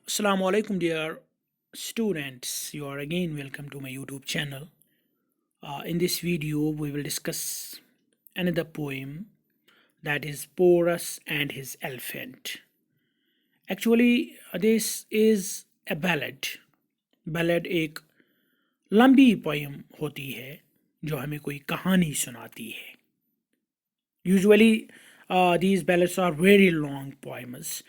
Assalamu alaikum, dear students. You are again welcome to my YouTube channel. In this video, we will discuss another poem, that is Porus and his Elephant. Actually, this is a ballad. Ballad एक लंबी poem होती है जो हमें कोई कहानी सुनाती है. Usually, these ballads are very long poems,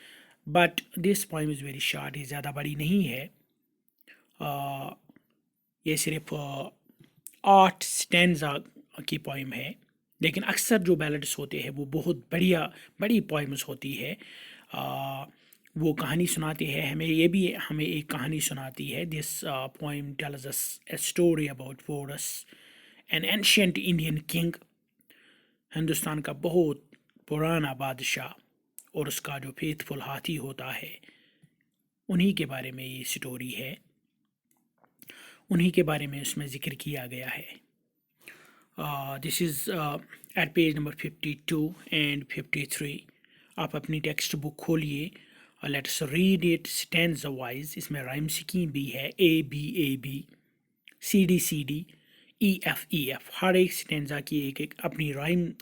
but this poem is very short. ये ज़्यादा बड़ी नहीं है. ये सिर्फ 8 स्टैंजा की पोइम है, लेकिन अक्सर जो बैलेड्स होते हैं वो बहुत बड़ी पोइम्स होती है. वो कहानी सुनाते हैं हमें एक कहानी सुनाती है. This poem tells us a story about Porus, an ancient Indian king. Hindustan का बहुत पुराना बादशाह और उसका जो फेथफुल हाथी होता है, उन्हीं के बारे में ये स्टोरी है. उन्हीं के बारे में उसमें ज़िक्र किया गया है. This is at page number 52 and 53. आप अपनी टेक्स्ट बुक खोलिए. Let's read it stanza wise. इसमें राइम स्कीम भी है, A B C D E F. हर एक स्टैंजा की एक अपनी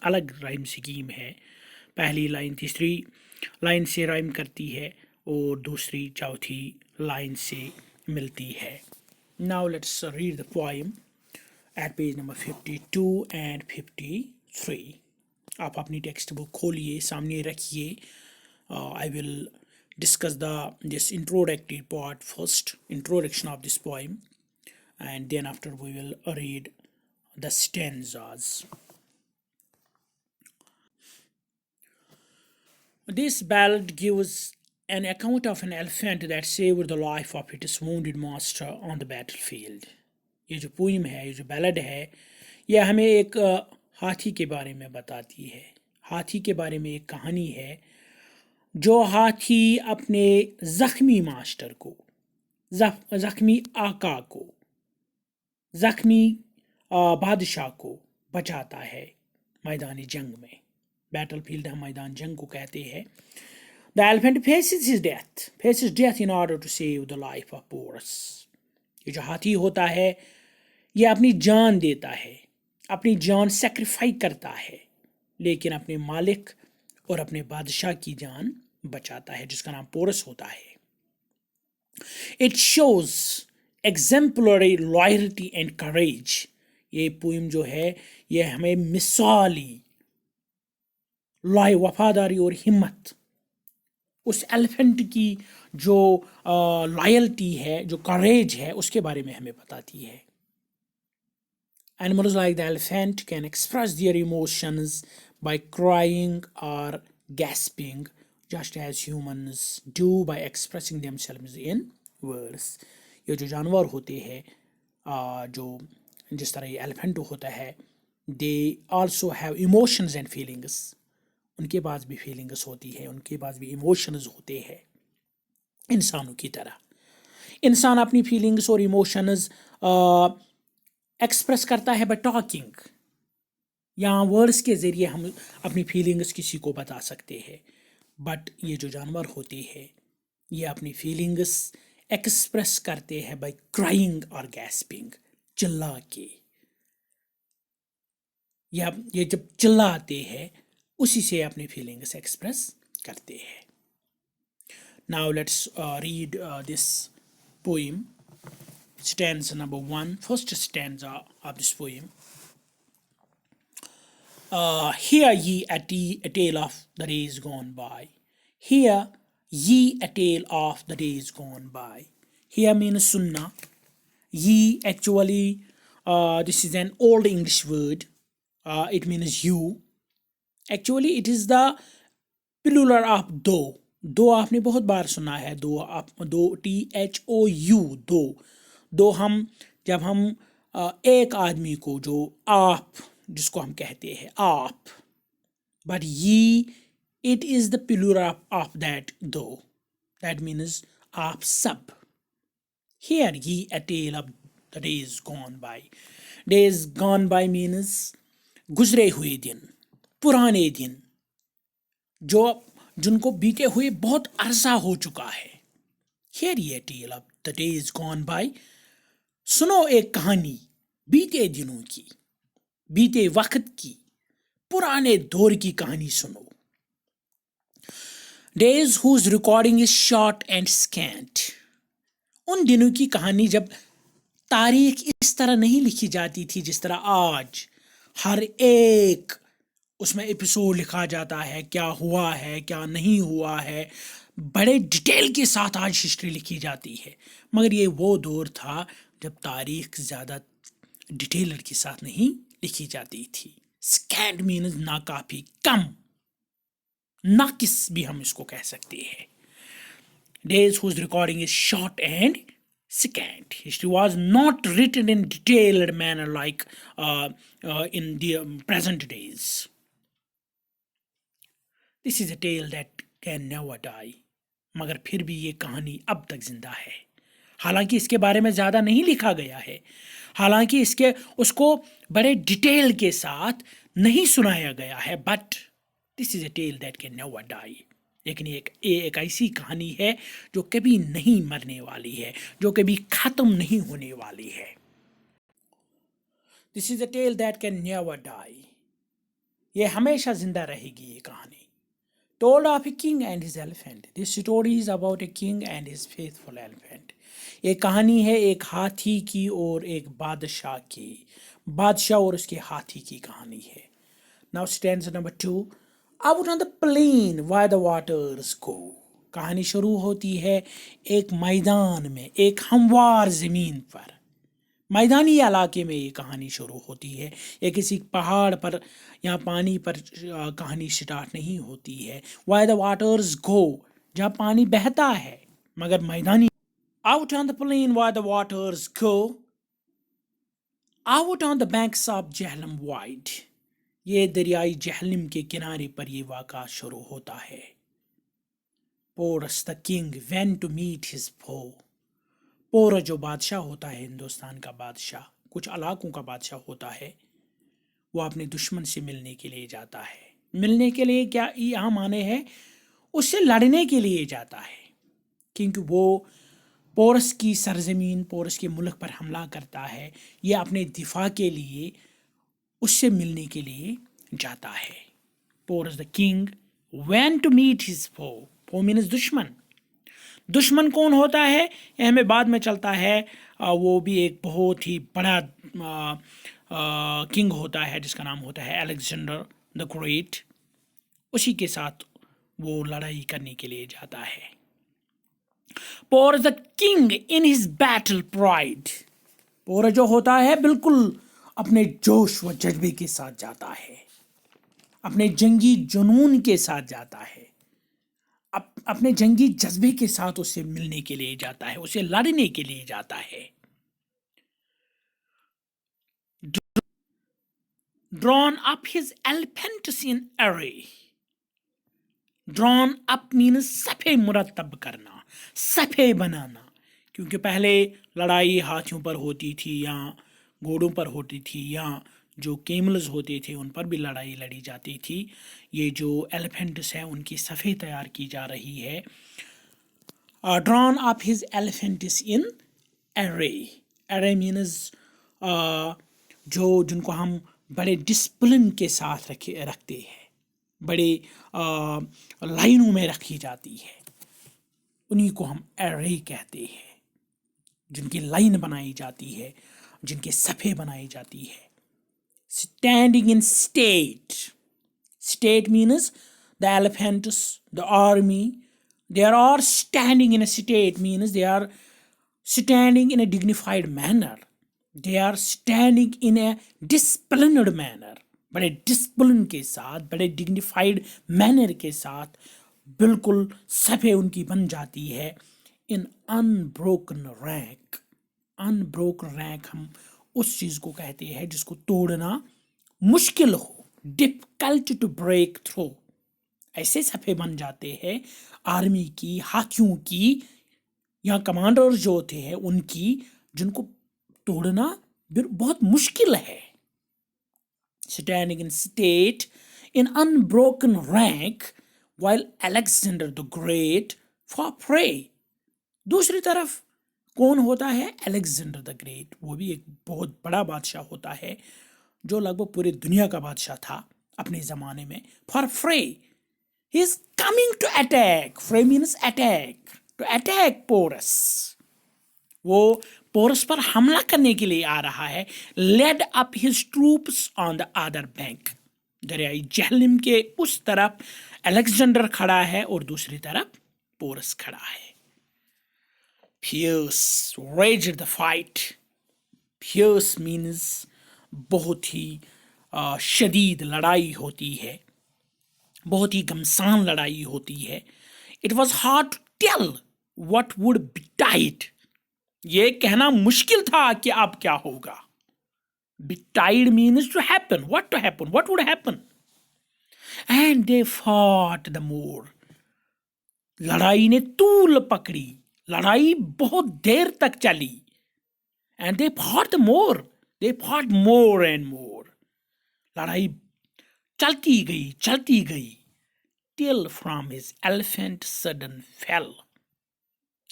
अलग राइम स्कीम है. पहली लाइन तीसरी लाइन से राइम करती है और दूसरी चौथी लाइन से मिलती है. Now let's read the poem at page number 52 and 53. आप अपनी टेक्स्ट बुक खोलिए, सामने रखिए. I will discuss this introductory part first, introduction of this poem, and then after we will read the stanzas. This ballad gives an account of an elephant that saved the life of its wounded master on the battlefield. ये जो poem है, ये जो ballad है, ये हमें एक हाथी के बारे में बताती है. हाथी के बारे में एक कहानी है. जो हाथी अपने ज़ख्मी मास्टर को, ज़ख्मी आका को, ज़ख्मी बादशाह को बचाता है मैदान जंग में. बैटलफील्ड हम मैदान जंग को कहते हैं. The elephant faces death in order to save the life of Porus. ये जो हाथी होता है, ये अपनी जान देता है, अपनी जान सेक्रीफाई करता है, लेकिन अपने मालिक और अपने बादशाह की जान बचाता है, जिसका नाम पोरस होता है. It shows exemplary loyalty and courage. ये पोइम जो है, ये हमें मिसाली वफादारी और हिम्मत, उस एलिफेंट की जो लॉयल्टी है, जो करेज है, उसके बारे में हमें बताती है. Animals like the elephant can express their emotions by crying or gasping, just as humans do by expressing themselves in words. ये जो जानवर होते हैं, जो जिस तरह ये एलिफेंट होता है, they also have emotions and feelings. उनके पास भी फीलिंग्स होती है, उनके पास भी इमोशंस होते हैं इंसानों की तरह. इंसान अपनी फीलिंग्स और इमोशंस एक्सप्रेस करता है बाय टॉकिंग. यहाँ वर्ड्स के ज़रिए हम अपनी फीलिंग्स किसी को बता सकते हैं, बट ये जो जानवर होते हैं, ये अपनी फीलिंग्स एक्सप्रेस करते हैं बाय क्राइंग और गैस्पिंग, चिल्ला के. या ये जब चिल्लाते हैं, उसी से अपनी फीलिंग्स एक्सप्रेस करते हैं. Now let's read this poem. Stanza number 1, first stanza of this poem. Hear ye a tale of the days gone by. Hear ye a tale of the days gone by. Hear means sunna. Ye actually, this is an old English word. It means you. Actually it is the plural of दो. दो आपने बहुत बार सुना है. दो THOU, दो हम जब हम एक आदमी को, जो आप जिसको हम कहते हैं आप, but ye, it is the plural of that दो. That means आप सब. Hear ye a tale of the days gone by. Days gone by means गुजरे हुए दिन, पुराने दिन, जिनको बीते हुए बहुत अरसा हो चुका है. Hear ye a tale of the days gone by. सुनो एक कहानी बीते दिनों की, बीते वक्त की, पुराने दौर की कहानी सुनो. Days whose recording is short and scant. उन दिनों की कहानी जब तारीख इस तरह नहीं लिखी जाती थी जिस तरह आज हर एक उसमें एपिसोड लिखा जाता है, क्या हुआ है क्या नहीं हुआ है, बड़े डिटेल के साथ आज हिस्ट्री लिखी जाती है. मगर ये वो दौर था जब तारीख ज़्यादा डिटेलर के साथ नहीं लिखी जाती थी. स्कैंट मीन्स ना काफ़ी, कम, नाकिस भी हम इसको कह सकते हैं. Days whose recording is short and scant. History was not written in detailed manner like in the present days. This is a tale that can never die. मगर फिर भी ये कहानी अब तक जिंदा है. हालांकि इसके बारे में ज़्यादा नहीं लिखा गया है, हालांकि उसको बड़े डिटेल के साथ नहीं सुनाया गया है, but this is a tale that can never die. लेकिन एक ऐसी कहानी है जो कभी नहीं मरने वाली है, जो कभी ख़त्म नहीं होने वाली है. This is a tale that can never die. ये हमेशा जिंदा रहेगी ये कहानी. Told of a king and his elephant. This story is about a king and his faithful elephant. ये कहानी है एक हाथी की और एक बादशाह की, बादशाह और उसके हाथी की कहानी है. Now stanza number 2. Out on the plain where the waters go. कहानी शुरू होती है एक मैदान में, एक हमवार ज़मीन पर, मैदानी इलाके में ये कहानी शुरू होती है. ये किसी पहाड़ पर या पानी पर कहानी स्टार्ट नहीं होती है. Where the waters go, जहाँ पानी बहता है, मगर मैदानी. Out on the plain where the waters go, out on the banks of Jahannam wide. ये दरियाई जहलम के किनारे पर ये वाक़ा शुरू होता है. Porus the king went to meet his foe. Porus जो बादशाह होता है, हिंदुस्तान का बादशाह, कुछ इलाकों का बादशाह होता है, वो अपने दुश्मन से मिलने के लिए जाता है. मिलने के लिए क्या यहाँ माने है, उससे लड़ने के लिए जाता है, क्योंकि वो पोरस की सरजमीन, पोरस के मुल्क पर हमला करता है. ये अपने दिफा के लिए उससे मिलने के लिए जाता है. Porus the king went to meet his foe. Foe means दुश्मन. दुश्मन कौन होता है ये हमें बाद में चलता है. वो भी एक बहुत ही बड़ा किंग होता है जिसका नाम होता है अलेक्जेंडर द ग्रेट. उसी के साथ वो लड़ाई करने के लिए जाता है. Porus the king in his battle pride. Porus जो होता है बिल्कुल अपने जोश व जज्बे के साथ जाता है, अपने जंगी जुनून के साथ जाता है, अपने जंगी जज्बे के साथ उससे मिलने के लिए जाता है, उसे लड़ने के लिए जाता है. Drawn up his elephants in array. Drawn up means सफ़े मुरतब करना, सफ़े बनाना. क्योंकि पहले लड़ाई हाथियों पर होती थी या घोड़ों पर होती थी या जो केमल्स होते थे उन पर भी लड़ाई लड़ी जाती थी. ये जो एलिफेंट्स हैं उनकी सफ़े तैयार की जा रही है. ड्रॉन अप हिज एलिफेंट्स इन एरे. एरे मीन्स जो जिनको हम बड़े डिसिप्लिन के साथ रखते हैं, बड़े लाइनों में रखी जाती है, उन्हीं को हम एरे कहते हैं. जिनकी लाइन बनाई जाती है, जिनके सफ़े बनाई जाती है. Standing in state. State means the elephants, the army, they are standing in a state means they are standing in a dignified manner. They are standing in a disciplined manner. बड़े discipline के साथ, बड़े dignified manner के साथ बिल्कुल सफ़े उनकी बन जाती है. इन अनब्रोकन रैंक. अनब्रोकन रैंक हम उस चीज़ को कहते हैं जिसको तोड़ना मुश्किल हो, डिफिकल्ट टू ब्रेक थ्रू. ऐसे सफ़े बन जाते हैं आर्मी की, हाथियों की या कमांडर जो होते हैं उनकी, जिनको तोड़ना बहुत मुश्किल है. Standing in state in unbroken rank while Alexander the Great for prey. दूसरी तरफ कौन होता है? अलेक्जेंडर द ग्रेट, वो भी एक बहुत बड़ा बादशाह होता है जो लगभग पूरी दुनिया का बादशाह था अपने ज़माने में। For fray he is coming to attack, fray means attack, to attack Porus, वो पोरस पर हमला करने के लिए आ रहा है। Led up his troops on the other bank, दरियाई जहलिम के उस तरफ अलेक्जेंडर खड़ा है और दूसरी तरफ पोरस खड़ा है। Fierce raged the fight. Fierce means बहुत ही शदीद लड़ाई होती है, बहुत ही घमसान लड़ाई होती है। It was hard to tell what would betide. ये कहना मुश्किल था कि अब क्या होगा। Betide means to happen. What to happen? What would happen? And they fought the more. लड़ाई ने तूल पकड़ी, लड़ाई बहुत देर तक चली। And they fought more, they fought more and more, लड़ाई चलती गई till from his elephant sudden fail,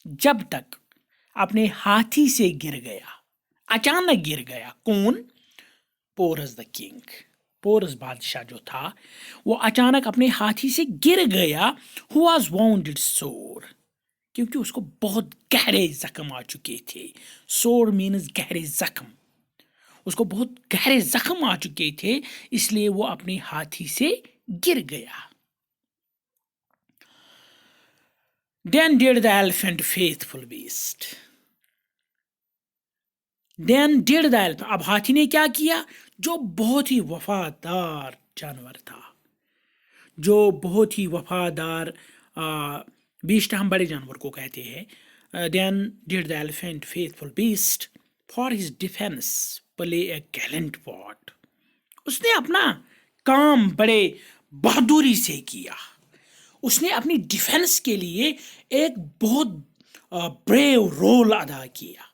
जब तक अपने हाथी से गिर गया, अचानक गिर गया। कौन? पोरस द किंग, पोरस बादशाह जो था वो अचानक अपने हाथी से गिर गया। हु वाज वाउंडेड सोर, क्योंकि उसको बहुत गहरे जख्म आ चुके थे। सोर मीन्स गहरे जख्म, उसको बहुत गहरे जख्म आ चुके थे, इसलिए वो अपने हाथी से गिर गया। Then did the elephant faithful beast. Then did the elephant, अब हाथी ने क्या किया? जो बहुत ही वफादार जानवर था, जो बहुत ही वफादार बीस्ट हम बड़े जानवर को कहते हैं। Then did the elephant faithful beast for his defense play a gallant part. उसने अपना काम बड़े बहादुरी से किया, उसने अपनी डिफेंस के लिए एक बहुत ब्रेव रोल अदा किया।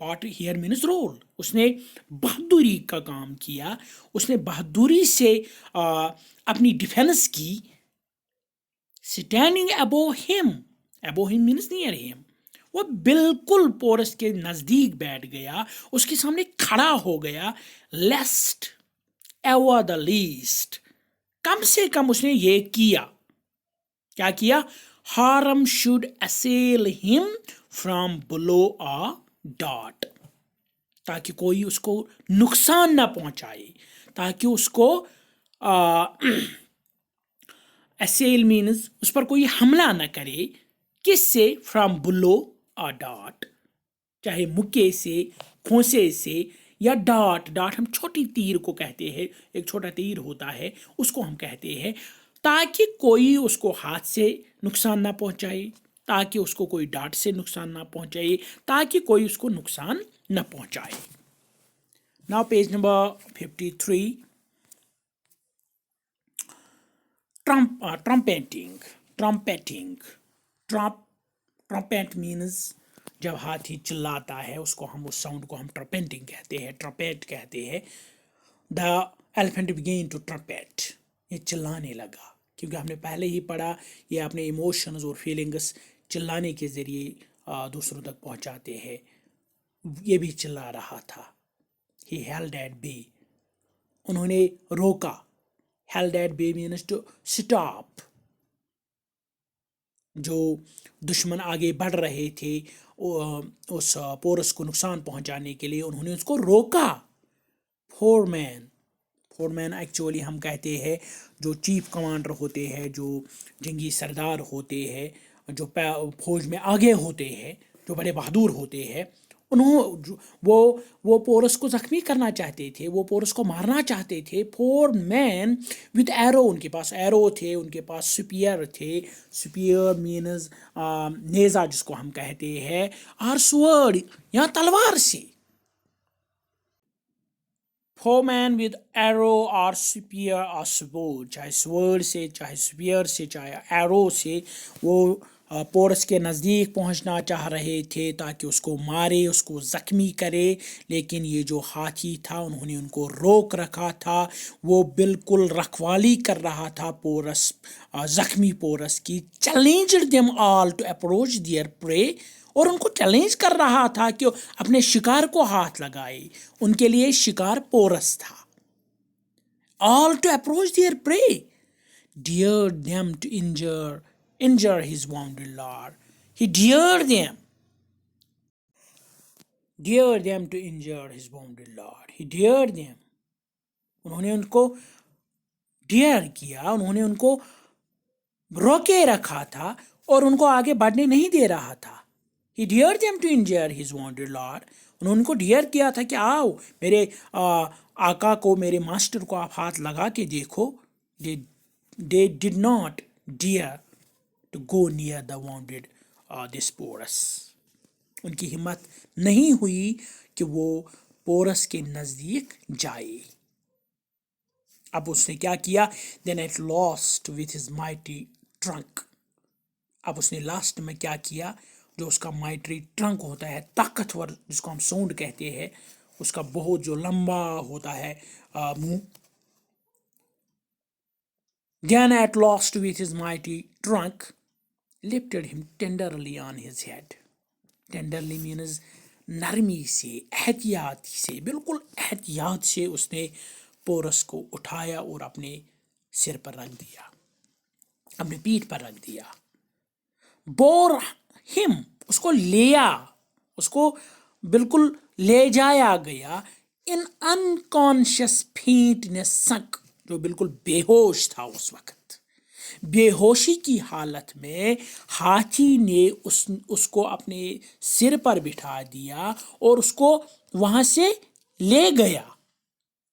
पार्ट हियर मीन्स रोल, उसने बहादुरी का काम किया, उसने बहादुरी से अपनी डिफेंस की। Standing above him means near him, वो बिल्कुल पोरस के नजदीक बैठ गया, उसके सामने खड़ा हो गया। लेस्ट एवर द लीस्ट, कम से कम उसने ये किया, क्या किया? हार्म शुड असेल him from below a dot, ताकि कोई उसको नुकसान ना पहुंचाए, ताकि उसको असेल मीन्स उस पर कोई हमला न करे। किससे? फ्रॉम बिलो अ डॉट, चाहे मुक्के से, खोसे से, या डाट, डाट हम छोटी तीर को कहते हैं, एक छोटा तीर होता है उसको हम कहते हैं, ताकि कोई उसको हाथ से नुकसान ना पहुंचाए, ताकि उसको कोई डाट से नुकसान ना पहुंचाए, ताकि कोई उसको नुकसान ना पहुंचाए। Now page number 53, trumpeting, trumpet means जब हाथी चिल्लाता है उसको हम, उस साउंड को हम ट्रम्पेटिंग कहते हैं, ट्रम्पेट कहते हैं। The elephant began to trumpet, ये चिल्लाने लगा, क्योंकि हमने पहले ही पढ़ा ये अपने इमोशंस और फीलिंग्स चिल्लाने के ज़रिए दूसरों तक पहुंचाते हैं। ये भी चिल्ला रहा था। ही हेल्ड एट बे, उन्होंने रोका। Held at bay means to stop, जो दुश्मन आगे बढ़ रहे थे उस पोरस को नुकसान पहुंचाने के लिए, उन्होंने उसको रोका। फोरमैन एक्चुअली हम कहते हैं जो चीफ कमांडर होते हैं, जो जंगी सरदार होते हैं, जो फौज में आगे होते हैं, जो बड़े बहादुर होते हैं, वो पोरस को जख्मी करना चाहते थे, वो पोरस को मारना चाहते थे। 4 मैन विद एरो, उनके पास एरो थे, उनके पास स्पीयर थे। स्पीयर मीन्स नेज़ा जिसको हम कहते हैं, और स्वॉर्ड या तलवार से। 4 मैन विद एरो और स्पीयर और स्वॉर्ड, चाहे स्वॉर्ड से, चाहे स्पीयर से, चाहे एरो से, वो پورس کے نزدیک پہنچنا چاہ رہے تھے تاکہ اس کو مارے، اس کو زخمی کرے، لیکن یہ جو ہاتھی تھا انہوں نے ان کو روک رکھا تھا. وہ بالکل رکھوالی کر رہا تھا پورس، زخمی پورس کی. Challenged them all to approach their prey, اور ان کو چیلنج کر رہا تھا کہ اپنے شکار کو ہاتھ لگائے. ان کے لیے شکار پورس تھا. آل ٹو اپروچ دیئر پرے، dared them to injure his wounded lord. He dared them to injure his wounded lord. He dared them. انہوں نے ان کو ڈیئر کیا، انہوں نے ان کو روکے رکھا تھا اور ان کو آگے بڑھنے نہیں دے رہا تھا. He dared them to injure his wounded lord. انہوں نے ان کو ڈیئر کیا تھا کہ آؤ میرے آقا کو، میرے ماسٹر کو آپ ہاتھ لگا کے دیکھو. They did not dare to go near the wounded this Porus. ان کی ہمت نہیں ہوئی کہ وہ پورس کے نزدیک جائے. اب اس نے کیا کیا؟ Then at last with his mighty trunk. اب اس نے لاسٹ میں کیا کیا؟ جو اس کا مائٹری ٹرنک ہوتا ہے، طاقتور، جس کو ہم سونڈ کہتے ہیں، اس کا بہت جو لمبا ہوتا ہے منہ. Then at last with his mighty trunk lifted him tenderly on his head. Tenderly means نرمی سے، احتیاط سے، بالکل احتیاط سے اس نے پورس کو اٹھایا اور اپنے سر پر رکھ دیا، اپنے پیٹھ پر رکھ دیا. bore him، اس کو لیا، اس کو بالکل لے جایا گیا. in unconscious faintness sunk، جو بالکل بے ہوش تھا اس وقت. بے ہوشی کی حالت میں ہاتھی نے اس کو اپنے سر پر بٹھا دیا اور اس کو وہاں سے لے گیا.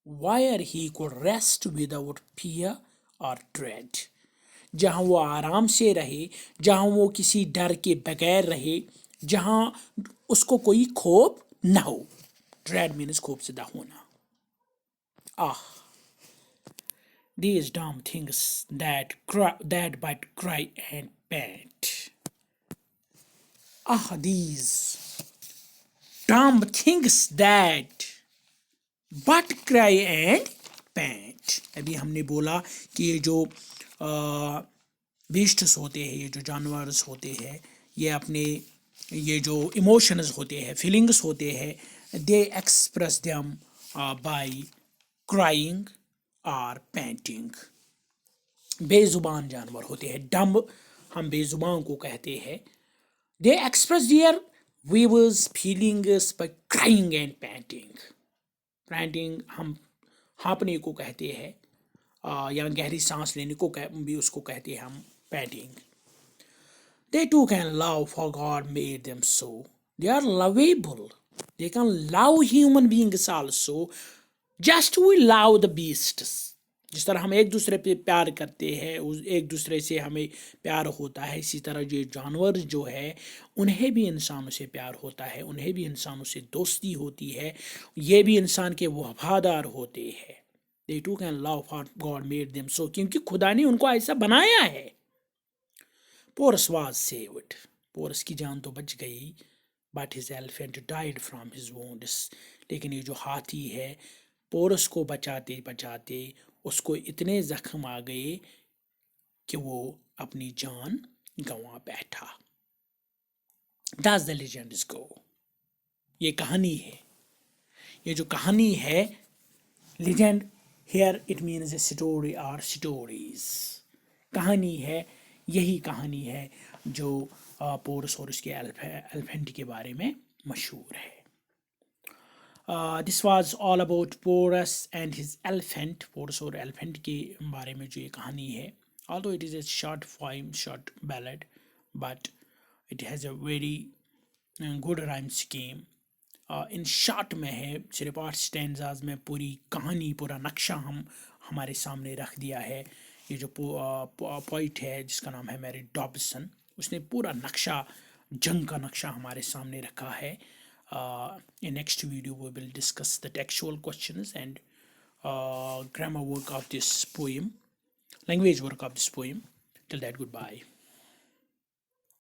where he could rest without fear or dread، جہاں وہ آرام سے رہے، جہاں وہ کسی ڈر کے بغیر رہے، جہاں اس کو کوئی خوف نہ ہو. ڈریڈ مینس خوف زدہ ہونا. These dumb things that but cry and pant. These dumb things that but cry and pant. ابھی ہم نے بولا کہ یہ جو بیسٹس ہوتے ہیں، یہ جو جانورز ہوتے ہیں، یہ اپنے یہ جو ایموشنز ہوتے ہیں، فیلنگس ہوتے ہیں، they express them by crying اور پینٹنگ. بے زبان جانور ہوتے ہیں، ڈمب ہم بے زبان کو کہتے ہیں. They express their viewers feelings by crying and panting. Panting ہم ہانپنے کو کہتے ہیں، یا گہری سانس لینے کو بھی اس کو کہتے ہیں ہم painting. They too can love, for God made them so. They are lovable. They can love human beings also. Just we love the beasts. جس طرح ہم ایک دوسرے پہ پیار کرتے ہیں، ایک دوسرے سے ہمیں پیار ہوتا ہے، اسی طرح جو جانور جو ہے انہیں بھی انسانوں سے پیار ہوتا ہے، انہیں بھی انسانوں سے دوستی ہوتی ہے، یہ بھی انسان کے وفادار ہوتے ہیں. They too can love, for God made them so. کیونکہ خدا نے ان کو ایسا بنایا ہے. Porus was saved. پورس کی جان تو بچ گئی. But his elephant died from his wounds. لیکن یہ جو ہاتھی ہے، پورس کو بچاتے بچاتے اس کو اتنے زخم آ گئے کہ وہ اپنی جان گنوا بیٹھا. Thus the legends go. یہ کہانی ہے. یہ جو کہانی ہے، legend here it means a story or stories. کہانی ہے، یہی کہانی ہے جو پورس اور اس کے ایلیفنٹ کے بارے میں مشہور ہے. This was all about Porus and his elephant. Porus اور ایلیفنٹ کے بارے میں جو یہ کہانی ہے. although it is a short poem, short ballad, but it has a very good rhyme scheme. In short میں ہے، صرف 8 اسٹینزاز میں پوری کہانی، پورا نقشہ ہمارے سامنے رکھ دیا ہے. یہ جو پوئٹ ہے جس کا نام ہے میری ڈابسن، اس نے پورا نقشہ، جنگ کا نقشہ ہمارے سامنے رکھا ہے. In next video we will discuss the textual questions and grammar work of this poem, language work of this poem. Till that, goodbye.